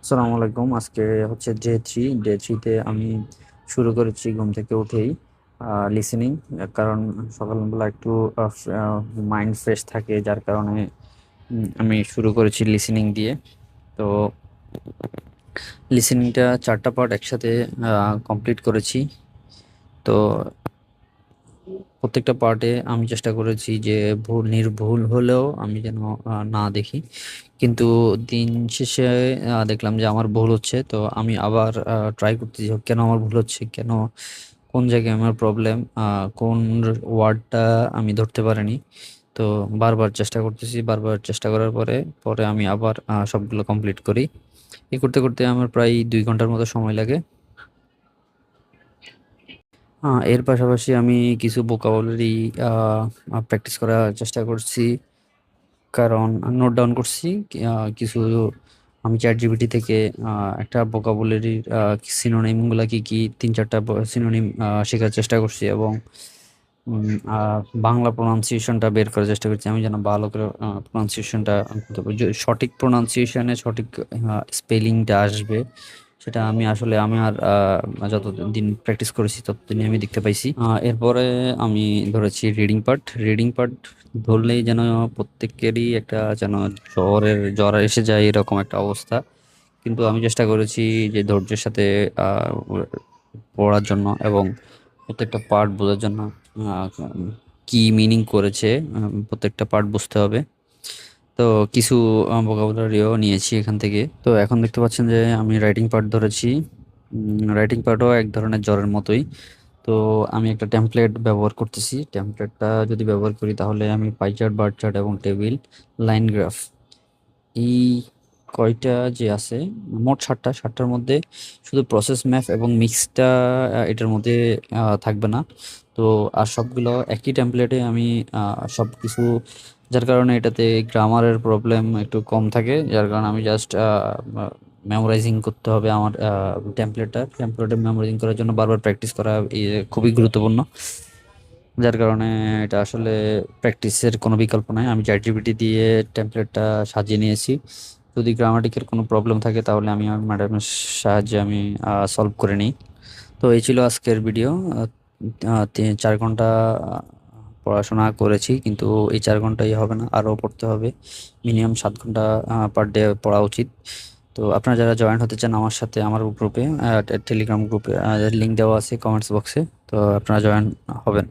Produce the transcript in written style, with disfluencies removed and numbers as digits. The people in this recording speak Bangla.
আসসালামু আলাইকুম। আজকে হচ্ছে ডে থ্রিতে আমি শুরু করেছি ঘুম থেকে উঠেই লিসেনিং। কারণ সকালবেলা একটু মাইন্ড ফ্রেশ থাকে, যার কারণে আমি শুরু করেছি লিসেনিং দিয়ে। তো লিসেনিংটা 4টা পার্ট একসাথে কমপ্লিট করেছি। তো প্রত্যেকটা পার্টে আমি চেষ্টা করেছি যে নির্ভুল হলেও আমি যেন না দেখি, কিন্তু দিন শেষে দেখলাম যে আমার ভুল হচ্ছে। তো আমি আবার ট্রাই করতেছি কেন আমার ভুল হচ্ছে, কেন কোন জায়গায় আমার প্রবলেম, কোন ওয়ার্ডটা আমি ধরতে পারিনি। তো বারবার চেষ্টা করতেছি, বারবার চেষ্টা করার পরে পরে আমি আবার সবগুলো কমপ্লিট করি। এই করতে করতে আমার প্রায় 2 ঘন্টার মতো সময় লাগে। এর পাশাপাশি আমি কিছু ভোকাবুলারি প্র্যাকটিস করার চেষ্টা করছি, কারণ নোট ডাউন করছি কিছু। আমি চ্যাট জিপিটি থেকে একটা ভোকাবুলারির সিনোনিম গুলা কি কি 3-4টা সিনোনিম শেখার চেষ্টা করছি, এবং বাংলা প্রোনাউন্সিয়েশনটা বের করার চেষ্টা করছি আমি যেন ভালো করে প্রোনাউন্সিয়েশনটা করতে পারি। সঠিক প্রোনাউন্সিয়েশনে সঠিক স্পেলিংটা আসবে, সেটা আমি আসলে আমি আর যতদিন প্র্যাকটিস করেছি ততদিনই আমি দেখতে পাইছি। এরপরে আমি ধরেছি রিডিং পার্ট। রিডিং পার্ট ধরলেই যেন প্রত্যেকেরই একটা যেন জ্বর এসে যায় এরকম একটা অবস্থা। কিন্তু আমি চেষ্টা করেছি যে ধৈর্যের সাথে আহ, পড়ার জন্য, এবং প্রত্যেকটা পার্ট বোঝার জন্য। আহ, কি মিনিং করেছে, প্রত্যেকটা পার্ট বুঝতে হবে। তো কিছু ভোকাবুলারিও নিয়েছি এখান থেকে। তো এখন দেখতে পাচ্ছেন যে আমি রাইটিং পার্ট ধরেছি। রাইটিং পার্টও এক ধরনের জ্বরের মতোই। তো আমি একটা টেমপ্লেট ব্যবহার করতেছি। টেমপ্লেটটা যদি ব্যবহার করি তাহলে আমি পাই চার্ট, বার চার্ট এবং টেবিল, লাইন গ্রাফ, এই কয়টা যে আছে, মোট 7টার মধ্যে শুধু প্রসেস ম্যাপ এবং মিক্সটা এটার মধ্যে থাকবে না। তো আর সবগুলো একই টেমপ্লেটে আমি সব কিছু, যার কারণে এটাতে গ্রামারের প্রবলেম একটু কম থাকে, যার কারণে আমি জাস্ট মেমোরাইজিং করতে হবে আমার টেমপ্লেটে মেমোরাইজিং করার জন্য বারবার প্র্যাকটিস করা খুবই গুরুত্বপূর্ণ। যার কারণে এটা আসলে প্র্যাকটিসের কোনো বিকল্প নাই। আমি চ্যাট জিপিটি দিয়ে টেমপ্লেটটা সাজিয়ে নিয়েছি। যদি গ্রামাটিকের কোনো প্রবলেম থাকে তাহলে আমি আমার ম্যাডামের সাহায্যে আমি সলভ করে নিই। তো এই ছিল আজকের ভিডিও। 4 ঘন্টা পড়াশোনা করেছি, কিন্তু এই 4 ঘন্টাই হবে না, আরও পড়তে হবে। মিনিমাম 7 ঘন্টা পার ডে পড়া উচিত। তো আপনারা যারা জয়েন হতে চান আমার সাথে, আমার গ্রুপে, টেলিগ্রাম গ্রুপে লিঙ্ক দেওয়া আছে কমেন্টস বক্সে, তো আপনারা জয়েন হবেন।